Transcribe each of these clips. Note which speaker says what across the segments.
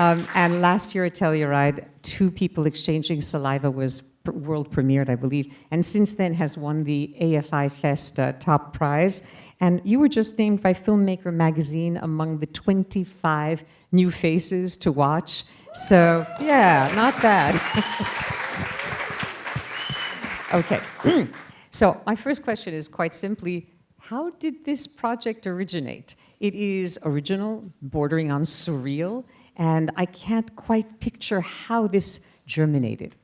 Speaker 1: And last year at Telluride, 2 people exchanging saliva was world premiered, I believe, and since then has won the AFI Fest top prize. And you were just named by Filmmaker Magazine among the 25 new faces to watch. So, yeah, not bad. Okay. So my first question is quite simply, how did this project originate? It is original, bordering on surreal, and I can't quite picture how this germinated.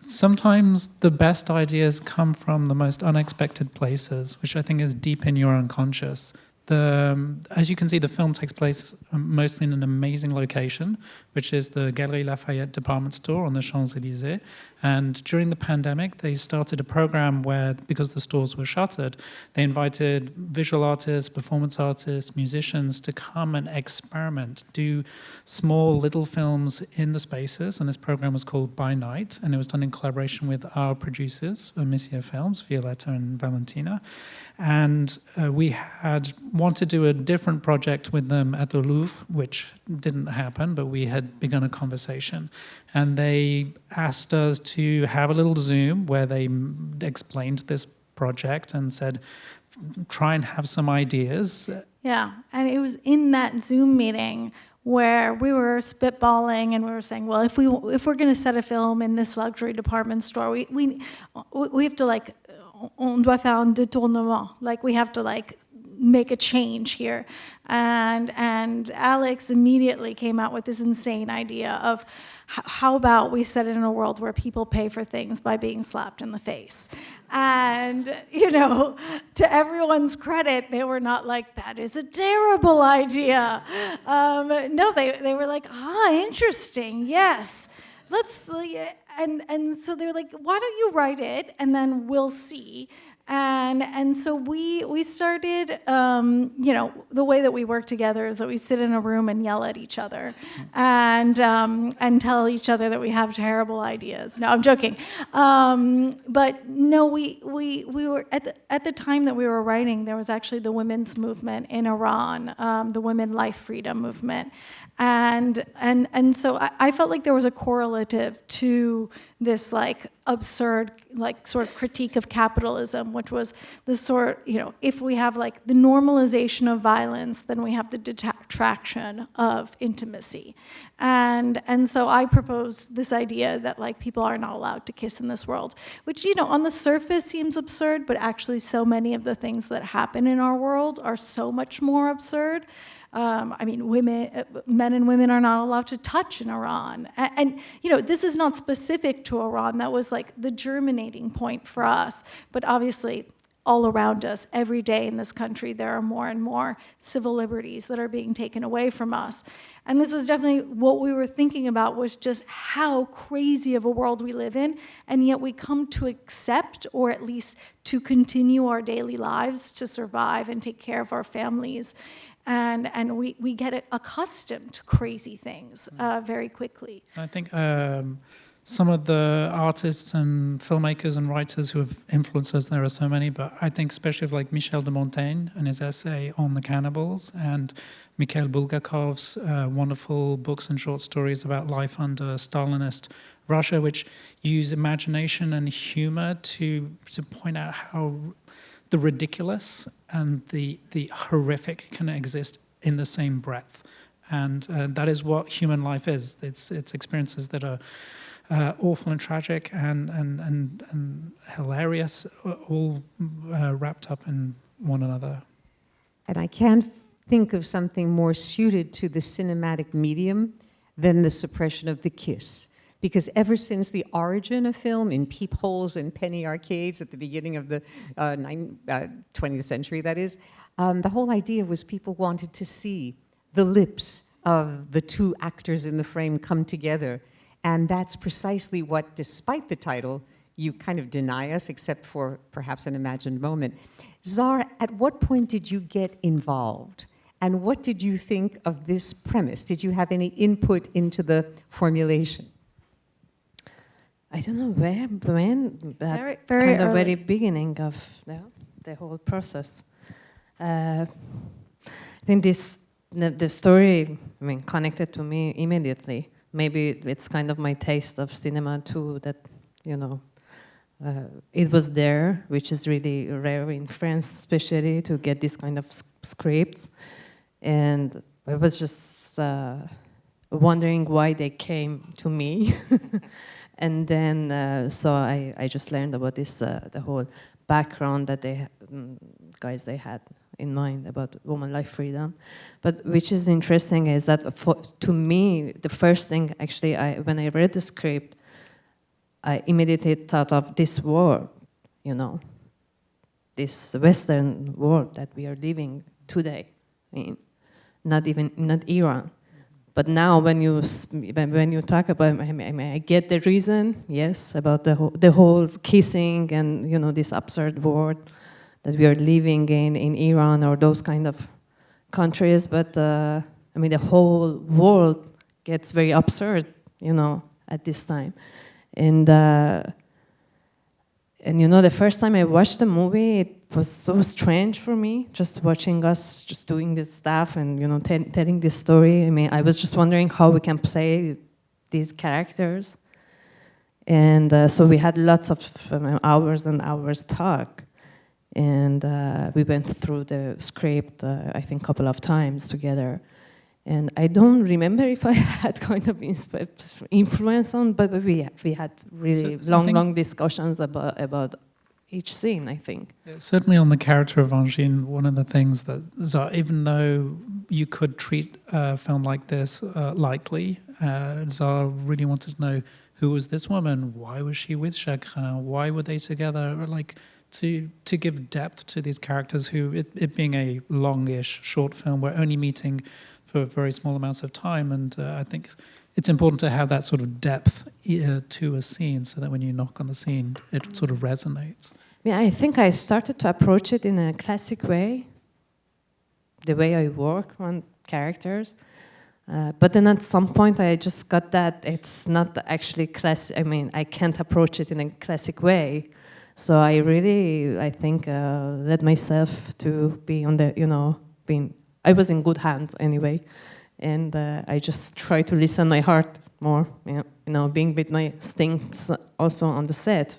Speaker 2: Sometimes the best ideas come from the most unexpected places, which I think is deep in your unconscious. As you can see, the film takes place mostly in an amazing location, which is the Galerie Lafayette department store on the Champs-Élysées. And during the pandemic, they started a program where, because the stores were shuttered, they invited visual artists, performance artists, musicians to come and experiment, do small little films in the spaces. And this program was called By Night, and it was done in collaboration with our producers, Messier Films, Violetta and Valentina. And we had wanted to do a different project with them at the Louvre, which didn't happen, but we had begun a conversation. And they asked us to have a little Zoom where they explained this project and said, try and have some ideas.
Speaker 3: Yeah, and it was in that Zoom meeting where we were spitballing and we were saying, well, if we're going to set a film in this luxury department store, we have to like, on doit faire un détournement. Like we have to like make a change here. And Alex immediately came out with this insane idea of how about we set it in a world where people pay for things by being slapped in the face. And, you know, to everyone's credit, they were not like, that is a terrible idea. No, they were like, interesting, yes. And so they're like, why don't you write it and then we'll see. And so we started, you know, the way that we work together is that we sit in a room and yell at each other and tell each other that we have terrible ideas. No, I'm joking. But no, we were at the time that we were writing, there was actually the women's movement in Iran, the Women Life Freedom movement. And so I felt like there was a correlative to this like absurd like sort of critique of capitalism, which was the sort, you know, if we have like the normalization of violence, then we have the detraction of intimacy. And so I proposed this idea that like people are not allowed to kiss in this world, which, you know, on the surface seems absurd, but actually so many of the things that happen in our world are so much more absurd. I mean, men and women are not allowed to touch in Iran. And, you know, this is not specific to Iran. That was like the germinating point for us. But obviously, all around us, every day in this country, there are more and more civil liberties that are being taken away from us. And this was definitely what we were thinking about, was just how crazy of a world we live in, and yet we come to accept, or at least to continue our daily lives, to survive and take care of our families. And we get accustomed to crazy things very quickly.
Speaker 2: I think some of the artists and filmmakers and writers who have influenced us, there are so many, but I think especially of like Michel de Montaigne and his essay on the cannibals, and Mikhail Bulgakov's wonderful books and short stories about life under Stalinist Russia, which use imagination and humor to point out how the ridiculous and the horrific can exist in the same breath. And that is what human life is. It's experiences that are awful and tragic and hilarious, all wrapped up in one another.
Speaker 1: And I can't think of something more suited to the cinematic medium than the suppression of the kiss. Because ever since the origin of film in peepholes and penny arcades at the beginning of the 20th century, that is, the whole idea was people wanted to see the lips of the two actors in the frame come together. And that's precisely what, despite the title, you kind of deny us, except for perhaps an imagined moment. Zar, at what point did you get involved? And what did you think of this premise? Did you have any input into the formulation?
Speaker 4: I don't know when, but
Speaker 3: Very
Speaker 4: kind of
Speaker 3: early.
Speaker 4: very beginning of the whole process. I think this the story, I mean, connected to me immediately. Maybe it's kind of my taste of cinema too, that, you know, it was there, which is really rare in France, especially, to get this kind of scripts. And I was just wondering why they came to me. And then, so I just learned about this, the whole background that they guys they had in mind about woman life freedom. But which is interesting is that to me, the first thing actually, when I read the script, I immediately thought of this world, you know, this Western world that we are living today. I mean, not Iran. But now when you talk about, I mean, I get the reason, yes, about the whole kissing and, you know, this absurd world that we are living in Iran or those kind of countries. But I mean, the whole world gets very absurd, you know, at this time. And you know, the first time I watched the movie, it was so strange for me, just watching us just doing this stuff and, you know, telling this story. I mean, I was just wondering how we can play these characters. And so we had lots of hours and hours talk. And we went through the script, I think, a couple of times together. And I don't remember if I had kind of influence on, but we had really long discussions about each scene, I think.
Speaker 2: Certainly on the character of Angine, one of the things that Zar, even though you could treat a film like this lightly, Zar really wanted to know, who was this woman? Why was she with Chagrin? Why were they together? Like, to give depth to these characters who, it being a longish short film, we're only meeting for very small amounts of time, and I think it's important to have that sort of depth to a scene so that when you knock on the scene, it sort of resonates.
Speaker 4: Yeah, I think I started to approach it in a classic way, the way I work on characters. But then at some point I just got that it's not actually classic. I mean, I can't approach it in a classic way. So I really, I think, led myself to be on the, you know, I was in good hands anyway. And I just try to listen my heart more, you know, being with my instincts also on the set.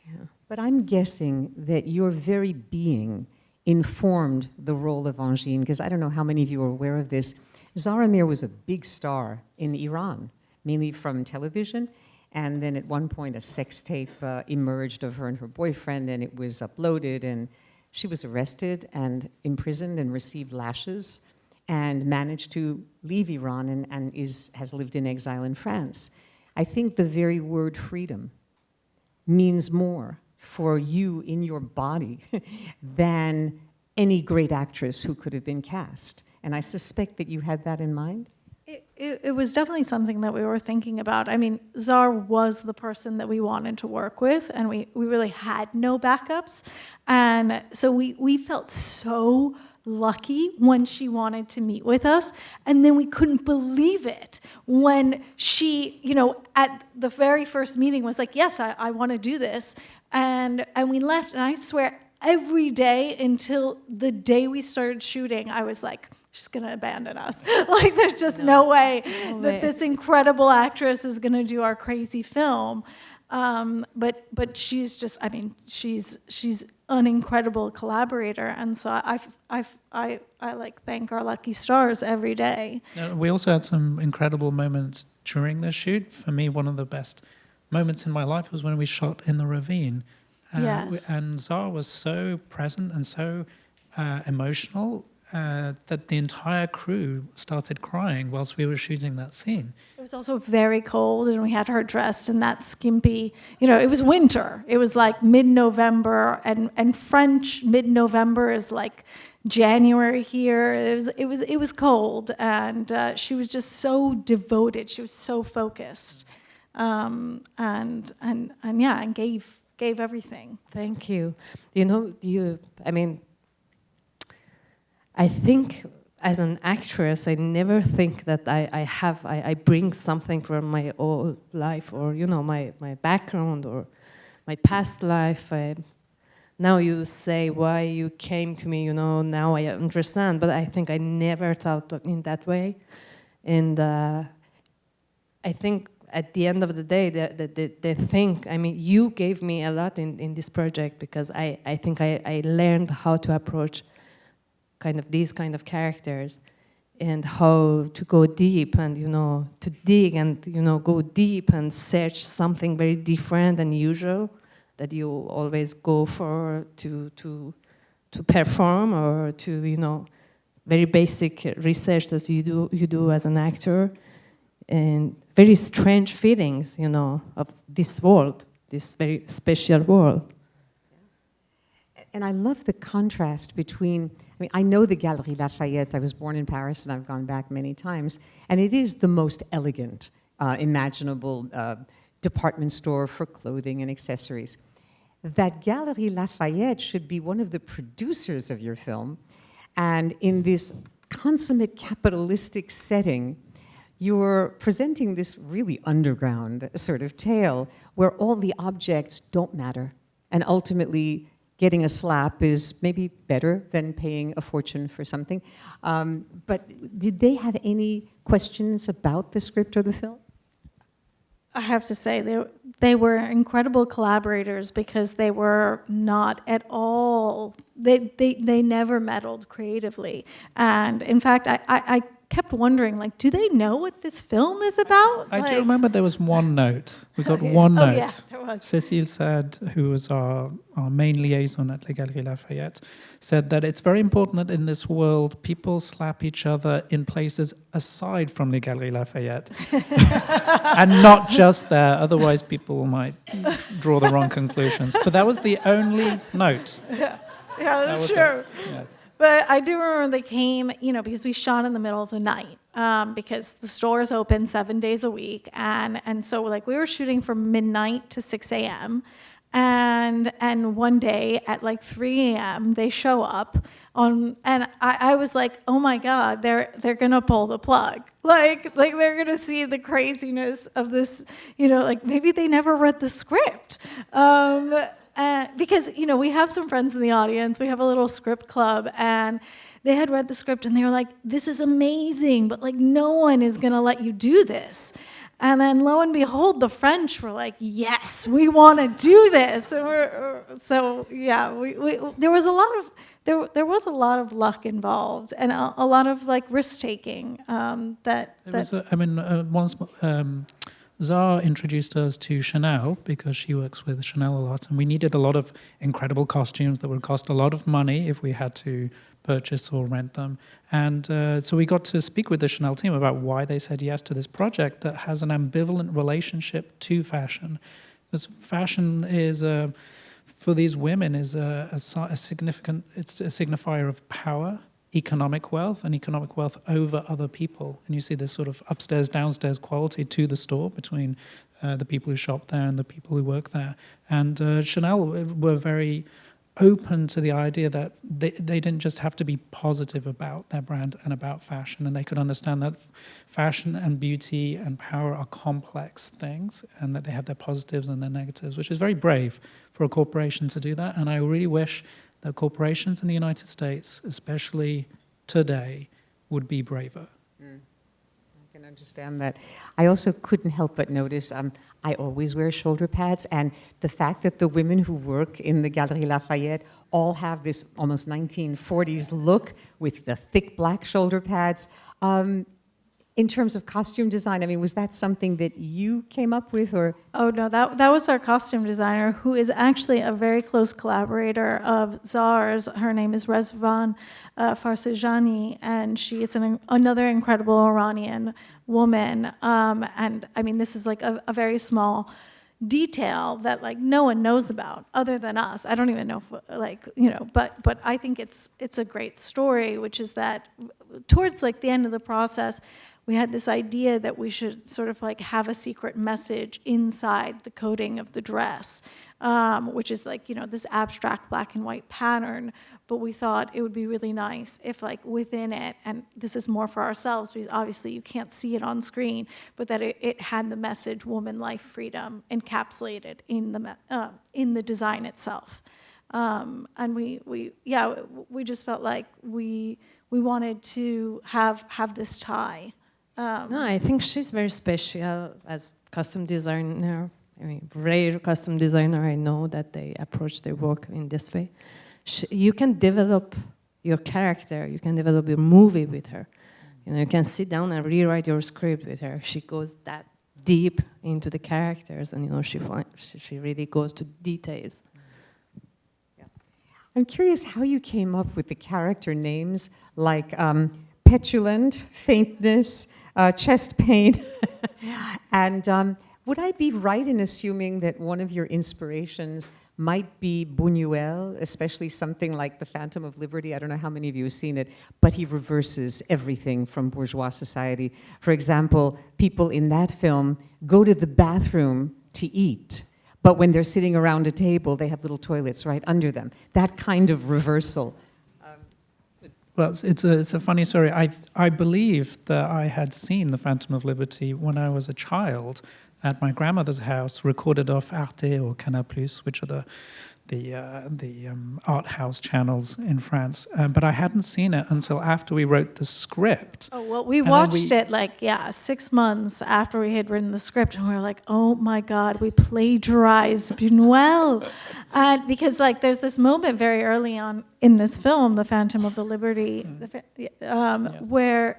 Speaker 4: Yeah.
Speaker 1: But I'm guessing that your very being informed the role of Angine, because I don't know how many of you are aware of this. Zar Amir was a big star in Iran, mainly from television. And then at one point, a sex tape emerged of her and her boyfriend, and it was uploaded, and she was arrested and imprisoned and received lashes and managed to leave Iran and has lived in exile in France. I think the very word freedom means more for you in your body than any great actress who could have been cast. And I suspect that you had that in mind.
Speaker 3: It was definitely something that we were thinking about. I mean, Zar was the person that we wanted to work with, and we really had no backups. And so we felt so lucky when she wanted to meet with us, and then we couldn't believe it when she, you know, at the very first meeting was like, yes, I want to do this. And we left, and I swear every day until the day we started shooting, I was like, she's going to abandon us. Like, there's just no way that this incredible actress is going to do our crazy film. But she's just, I mean, she's an incredible collaborator. And so I like thank our lucky stars every day.
Speaker 2: We also had some incredible moments during the shoot. For me, one of the best moments in my life was when we shot in the ravine.
Speaker 3: Yes.
Speaker 2: And Zar was so present and so emotional that the entire crew started crying whilst we were shooting that scene.
Speaker 3: It was also very cold, and we had her dressed in that skimpy, you know, it was winter. It was like mid-November, and French mid-November is like January here. It was cold, and she was just so devoted. She was so focused, and gave everything.
Speaker 4: Thank you. You know, I think as an actress, I never think that I bring something from my old life or, you know, my background or my past life. now you say why you came to me, now I understand, but I think I never thought in that way. And I think at the end of the day, they think, you gave me a lot in this project, because I think I learned how to approach these kind of characters, and how to go deep, and to dig, and go deep and search something very different and usual that you always go for to perform, or to very basic research that you do as an actor, and very strange feelings of this world, this very special world.
Speaker 1: And I love the contrast between, I know the Galerie Lafayette. I was born in Paris and I've gone back many times. And it is the most elegant, imaginable department store for clothing and accessories. That Galerie Lafayette should be one of the producers of your film. And in this consummate capitalistic setting, you're presenting this really underground sort of tale where all the objects don't matter. And ultimately, getting a slap is maybe better than paying a fortune for something. But did they have any questions about the script or the film?
Speaker 3: I have to say, they were incredible collaborators, because they were not at all, they never meddled creatively. And in fact, I kept wondering, do they know what this film is about?
Speaker 2: I do remember there was one note. We got one note.
Speaker 3: Oh, yeah, there was.
Speaker 2: Cécile said, who was our main liaison at Les Galeries Lafayette, said that it's very important that in this world, people slap each other in places aside from Les Galeries Lafayette. And not just there, otherwise people might draw the wrong conclusions. But that was the only note.
Speaker 3: Yeah, that's true.
Speaker 2: Yes.
Speaker 3: But I do remember they came, because we shot in the middle of the night, because the store is open 7 days a week. And so we were shooting from midnight to 6 a.m. And one day at 3 a.m. they show up and I was like, oh my God, they're gonna pull the plug. Like they're gonna see the craziness of this, maybe they never read the script. Because, we have some friends in the audience, we have a little script club, and they had read the script and they were like, this is amazing, but no one is gonna let you do this. And then lo and behold, the French were like, yes, we wanna do this. And there was a lot of luck involved, and a lot of risk taking.
Speaker 2: Once Zar introduced us to Chanel, because she works with Chanel a lot, and we needed a lot of incredible costumes that would cost a lot of money if we had to purchase or rent them. And so we got to speak with the Chanel team about why they said yes to this project that has an ambivalent relationship to fashion. Because fashion is, for these women, is a significant, it's a signifier of power, economic wealth, and economic wealth over other people. And you see this sort of upstairs, downstairs quality to the store between the people who shop there and the people who work there. And Chanel were very open to the idea that they didn't just have to be positive about their brand and about fashion, and they could understand that fashion and beauty and power are complex things, and that they have their positives and their negatives, which is very brave for a corporation to do that. And I really wish that corporations in the United States, especially today, would be braver.
Speaker 1: I can understand that. I also couldn't help but notice, I always wear shoulder pads, and the fact that the women who work in the Galerie Lafayette all have this almost 1940s look with the thick black shoulder pads. In terms of costume design, was that something that you came up with, or?
Speaker 3: Oh no, that was our costume designer, who is actually a very close collaborator of Zar's. Her name is Rezvan Farsejani, and she is another incredible Iranian woman. And this is a very small detail that no one knows about other than us. I don't even know if, but I think it's a great story, which is that towards the end of the process, we had this idea that we should sort of have a secret message inside the coating of the dress, which is this abstract black and white pattern. But we thought it would be really nice if within it, and this is more for ourselves because obviously you can't see it on screen, but that it had the message woman, life, freedom encapsulated in the design itself. And we just felt like we wanted to have this tie.
Speaker 4: No, I think she's very special as costume designer. I mean, rare costume designer I know that they approach their work in this way. You can develop your character, you can develop your movie with her. You know, you can sit down and rewrite your script with her. She goes that deep into the characters, and you know, she really goes to details.
Speaker 1: Yeah. I'm curious how you came up with the character names like petulant, faintness, chest pain, and would I be right in assuming that one of your inspirations might be Buñuel, especially something like The Phantom of Liberty? I don't know how many of you have seen it, but he reverses everything from bourgeois society. For example, people in that film go to the bathroom to eat, but when they're sitting around a table, they have little toilets right under them. That kind of reversal.
Speaker 2: Well, it's a funny story. I believe that I had seen The Phantom of Liberty when I was a child at my grandmother's house, recorded off Arte or CANAL+, which are the art house channels in France. But I hadn't seen it until after we wrote the script.
Speaker 3: Oh, well, we watched it 6 months after we had written the script, and we were like, oh my God, we plagiarized Buñuel. Because there's this moment very early on in this film, The Phantom of the Liberty,
Speaker 2: Yes.
Speaker 3: where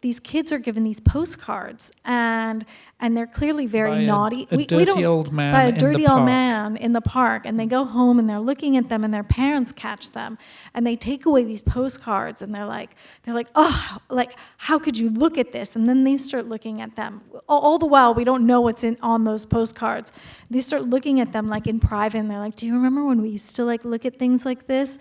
Speaker 3: these kids are given these postcards, and they're clearly very naughty.
Speaker 2: A dirty old man
Speaker 3: by a
Speaker 2: in the
Speaker 3: dirty old
Speaker 2: park.
Speaker 3: man in the park, and they go home and they're looking at them, and their parents catch them, and they take away these postcards, and they're like, oh, how could you look at this? And then they start looking at them. All the while, we don't know what's on those postcards. They start looking at them in private, and they're like, do you remember when we used to look at things like this?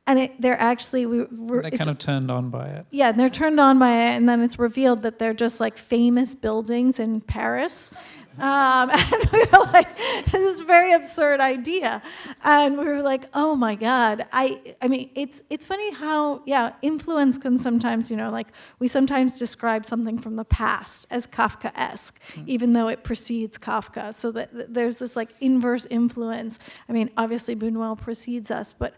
Speaker 3: And they're actually
Speaker 2: They're kind of turned on by it.
Speaker 3: Yeah, they're turned on by it, and then it's revealed that they're just famous buildings in Paris. And we were like, this is a very absurd idea. And we were like, oh my God. I mean, it's funny how, influence can sometimes, we sometimes describe something from the past as Kafkaesque, even though it precedes Kafka. So that there's this inverse influence. I mean, obviously Buñuel precedes us, but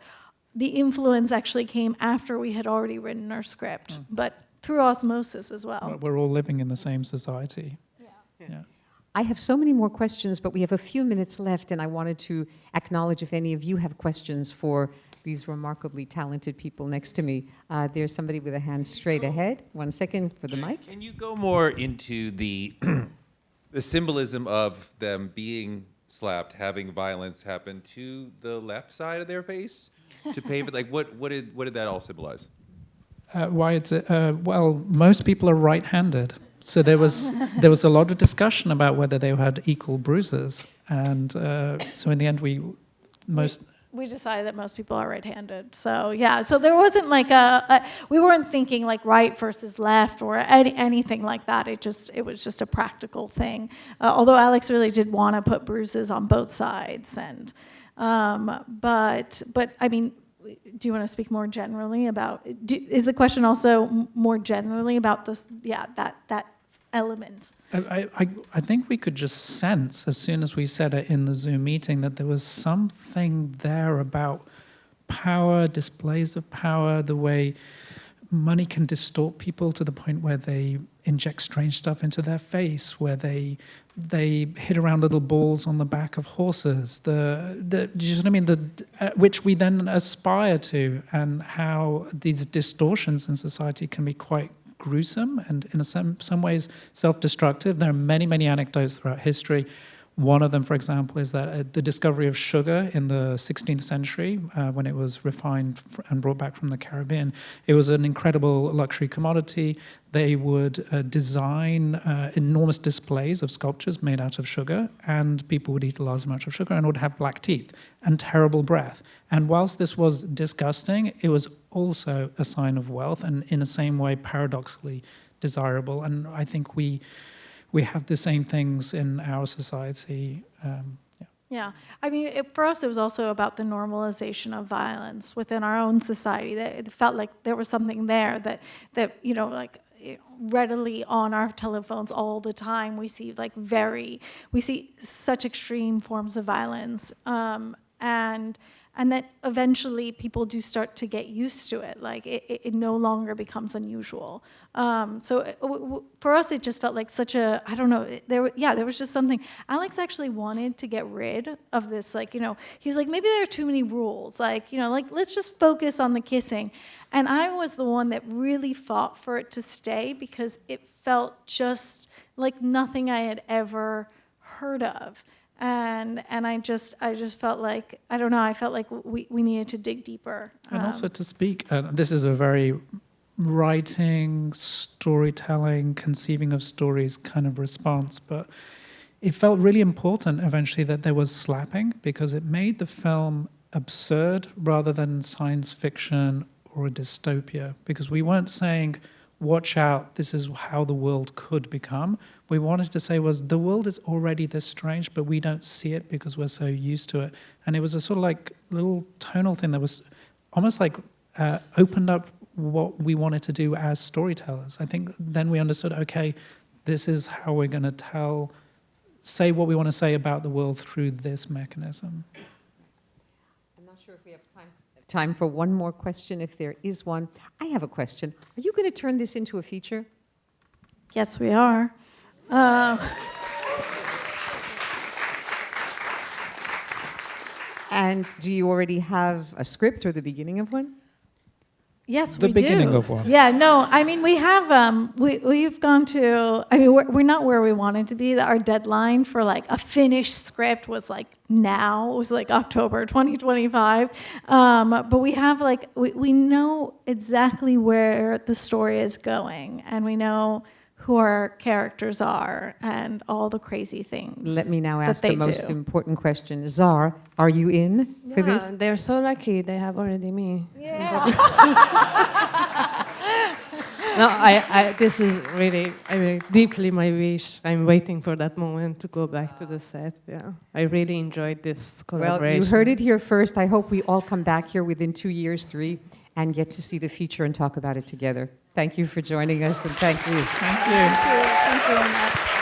Speaker 3: the influence actually came after we had already written our script, but through osmosis as well.
Speaker 2: We're all living in the same society. Yeah.
Speaker 1: I have so many more questions, but we have a few minutes left, and I wanted to acknowledge if any of you have questions for these remarkably talented people next to me. There's somebody with a hand straight ahead. 1 second for the mic.
Speaker 5: Can you go more into the the symbolism of them being slapped, having violence happen to the left side of their face to pave it? What did that all symbolize?
Speaker 2: Why it's well, most people are right-handed, so there was a lot of discussion about whether they had equal bruises, and so in the end
Speaker 3: we decided that most people are right-handed. So so there wasn't we weren't thinking right versus left or anything like that. It was just a practical thing. Although Alex really did want to put bruises on both sides, and but I mean, do you want to speak more generally about? Is the question also more generally about this? Yeah, that element.
Speaker 2: I think we could just sense as soon as we said it in the Zoom meeting that there was something there about power, displays of power, the way money can distort people to the point where they inject strange stuff into their face, where they hit around little balls on the back of horses, do you know what I mean? Which we then aspire to, and how these distortions in society can be quite gruesome and in some ways self-destructive. There are many, many anecdotes throughout history. One of them, for example, is that the discovery of sugar in the 16th century, when it was refined and brought back from the Caribbean, it was an incredible luxury commodity. They would design enormous displays of sculptures made out of sugar, and people would eat a large amount of sugar and would have black teeth and terrible breath. And whilst this was disgusting, it was also a sign of wealth, and in the same way, paradoxically desirable. And I think we have the same things in our society.
Speaker 3: Yeah, I mean, for us, it was also about the normalization of violence within our own society. That it felt like there was something there that readily on our telephones all the time. We see such extreme forms of violence, and and that eventually people do start to get used to it. Like it no longer becomes unusual. For us, it just felt like such a, I don't know, there was just something. Alex actually wanted to get rid of this, like, he was like, maybe there are too many rules, like, like, let's just focus on the kissing. And I was the one that really fought for it to stay because it felt just like nothing I had ever heard of. And I just felt like, I don't know, I felt like we needed to dig deeper.
Speaker 2: And also to speak, this is a very writing, storytelling, conceiving of stories kind of response, but it felt really important eventually that there was slapping, because it made the film absurd rather than science fiction or a dystopia, because we weren't saying, watch out, this is how the world could become. We wanted to say was the world is already this strange, but we don't see it because we're so used to it. And it was a sort of like little tonal thing that was almost like opened up what we wanted to do as storytellers. I think then we understood, okay, this is how we're going to say what we want to say about the world through this mechanism.
Speaker 1: I'm not sure if we have time for one more question, if there is one. I have a question. Are you going to turn this into a feature?
Speaker 3: Yes, we are.
Speaker 1: And do you already have a script or the beginning of one?
Speaker 3: Yes,
Speaker 2: The
Speaker 3: we do.
Speaker 2: beginning of one.
Speaker 3: Yeah, no, I mean, we have, we've gone to, I mean, we're not where we wanted to be. Our deadline for like a finished script was like now, it was like October 2025. But we have like, we know exactly where the story is going, and we know who our characters are and all the crazy things.
Speaker 1: Let me now ask
Speaker 3: that
Speaker 1: the
Speaker 3: they
Speaker 1: most
Speaker 3: do.
Speaker 1: important question. Zar, are you in for this?
Speaker 4: They're so lucky. They have already me.
Speaker 3: Yeah.
Speaker 4: No, I this is really, I mean, deeply my wish. I'm waiting for that moment to go back to the set. Yeah, I really enjoyed this collaboration.
Speaker 1: Well, you heard it here first. I hope we all come back here within 2 years, 3, and get to see the feature and talk about it together. Thank you for joining us, and thank you.
Speaker 2: Thank you.
Speaker 3: Thank you, Annette.